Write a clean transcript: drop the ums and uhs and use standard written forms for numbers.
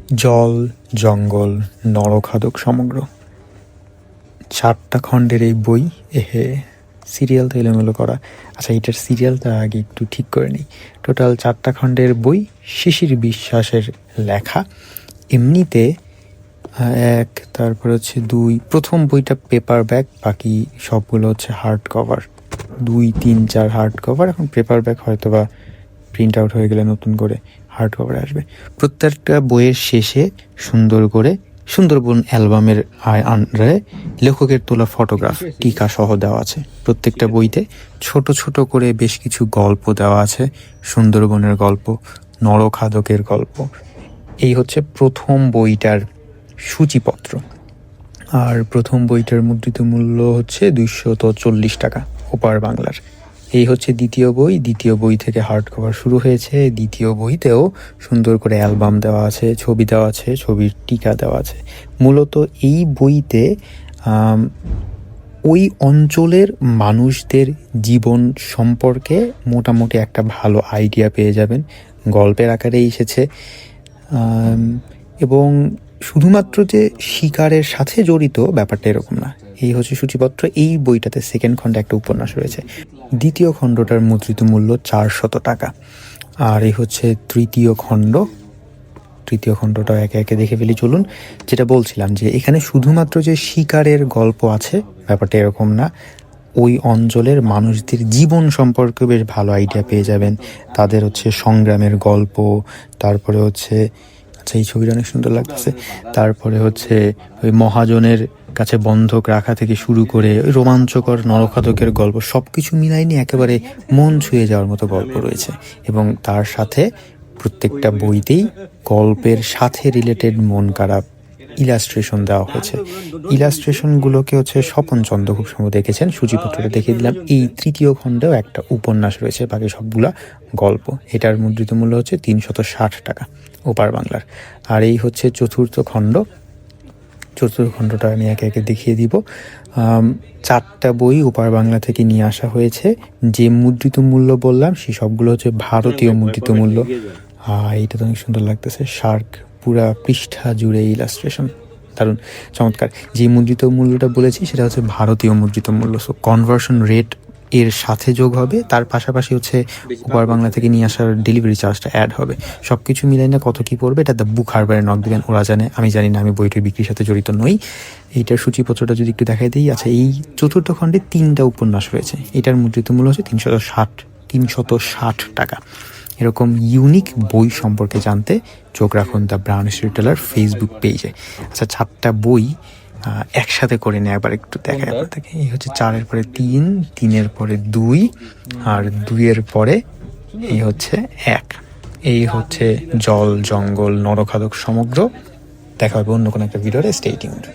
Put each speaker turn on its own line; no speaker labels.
জল, জঙ্গল, নরখাদক সমগ্র, 4টা খণ্ডের এই বই। সিরিয়াল তো এলোমেলো করা। আচ্ছা, এটার সিরিয়ালটা আগে একটু ঠিক করে নিই। টোটাল 4টা খণ্ডের বই, শিশির বিশ্বাসের লেখা। এমনিতে 1, তারপরে হচ্ছে 2, প্রথম বইটা পেপার ব্যাক, বাকি সবগুলো হচ্ছে হার্ড কভার। 2, 3, 4 hard cover. এখন পেপার ব্যাক হয়তো বা প্রিন্ট আউট হয়ে গেলে নতুন করে হার্ড কভারে আসবে। প্রত্যেকটা বইয়ের শেষে সুন্দর করে সুন্দরবন অ্যালবামের আন্ডারে লেখকের তোলা ফটোগ্রাফ টিকা সহ দেওয়া আছে। প্রত্যেকটা বইতে ছোট ছোট করে বেশ কিছু গল্প দেওয়া আছে, সুন্দরবনের গল্প, নরখাদকের গল্প। এই হচ্ছে প্রথম বইটার সূচিপত্র। আর প্রথম বইটার মুদ্রিত মূল্য হচ্ছে 240 টাকা ওপার বাংলার। এই হচ্ছে দ্বিতীয় বই। দ্বিতীয় বই থেকে হার্ড কভার শুরু হয়েছে। দ্বিতীয় বইতেও সুন্দর করে অ্যালবাম দেওয়া আছে, ছবি দেওয়া আছে, ছবির টিকা দেওয়া আছে। মূলত এই বইতে ওই অঞ্চলের মানুষদের জীবন সম্পর্কে মোটামুটি একটা ভালো আইডিয়া পেয়ে যাবেন। গল্পের আকারেই এসেছে এবং শুধুমাত্র যে শিকারের সাথে জড়িত ব্যাপারটা এরকম না। এই হচ্ছে সূচিপত্র। এই বইটাতে সেকেন্ড খণ্ডে একটা উপন্যাস রয়েছে। দ্বিতীয় খণ্ডটার মুদ্রিত মূল্য 400 টাকা। আর এই হচ্ছে তৃতীয় খণ্ড। তৃতীয় খণ্ডটা একে একে দেখে ফেলি চলুন। যেটা বলছিলাম যে এখানে শুধুমাত্র যে শিকারের গল্প আছে ব্যাপারটা এরকম না। ওই অঞ্চলের মানুষদের জীবন সম্পর্কে বেশ ভালো আইডিয়া পেয়ে যাবেন। তাদের হচ্ছে সংগ্রামের গল্প, তারপরে হচ্ছে, আচ্ছা এই ছবিটা অনেক সুন্দর লাগতেছে, তারপরে হচ্ছে ওই মহাজনের কাছে বন্ধক রাখা থেকে শুরু করে ওই রোমাঞ্চকর নরখাদকের গল্প, সব কিছু মিলাই নিয়ে একেবারে মন ছুঁয়ে যাওয়ার মতো গল্প রয়েছে। এবং তার সাথে প্রত্যেকটা বইতেই গল্পের সাথে রিলেটেড মন খারাপ ইলাস্ট্রেশন দেওয়া হয়েছে। ইলাস্ট্রেশনগুলোকে হচ্ছে স্বপন চন্দ্র খুব সম্ভব দেখেছেন। সূচিপত্রটা দেখিয়ে দিলাম। এই তৃতীয় খণ্ডেও একটা উপন্যাস রয়েছে, বাকি সবগুলা গল্প। এটার মুদ্রিত মূল্য হচ্ছে 360 টাকা ওপার বাংলার। আর এই হচ্ছে চতুর্থ খণ্ড। চতুর্থ খণ্ডটা আমি একে একে দেখিয়ে দিব। 4টা বই ওপার বাংলা থেকে নিয়ে আসা হয়েছে। যে মুদ্রিত মূল্য বললাম সেই সবগুলো হচ্ছে ভারতীয় মুদ্রিত মূল্য। এইটা তো অনেক সুন্দর লাগতেছে। শার্ক, পুরা পৃষ্ঠা জুড়ে ইলাস্ট্রেশন, দারুণ চমৎকার। যে মুদ্রিত মূল্যটা বলেছি সেটা হচ্ছে ভারতীয় মুদ্রিত মূল্য। সো কনভার্সন রেট এর সাথে যোগ হবে, তার পাশাপাশি হচ্ছে ওপার বাংলা থেকে নিয়ে আসার ডেলিভারি চার্জটা অ্যাড হবে। সব কিছু মিলাই না কত কী পড়বে এটা দ্য বুক হারবারে নক দিবেন, ওরা জানে, আমি জানি না, আমি বইটির বিক্রির সাথে জড়িত নই। এইটার সূচিপত্রটা যদি একটু দেখাই দিই। আচ্ছা, এই চতুর্থ খণ্ডে 3টা উপন্যাস রয়েছে। এটার মুদ্রিত মূল্য হচ্ছে 360 টাকা। এরকম ইউনিক বই সম্পর্কে জানতে চোখ রাখুন the Brown Storyteller Facebook পেজে। আচ্ছা, 4টা বই একসাথে করে নিয়ে একবার একটু দেখায় আপনাদেরকে। এই হচ্ছে 4-এর পরে 3, 3-এর পরে 2, আর 2-এর পরে এই হচ্ছে 1। এই হচ্ছে জল, জঙ্গল, নরখাদক সমগ্র। দেখা হবে অন্য কোনো একটা ভিডিওতে। Stay tuned.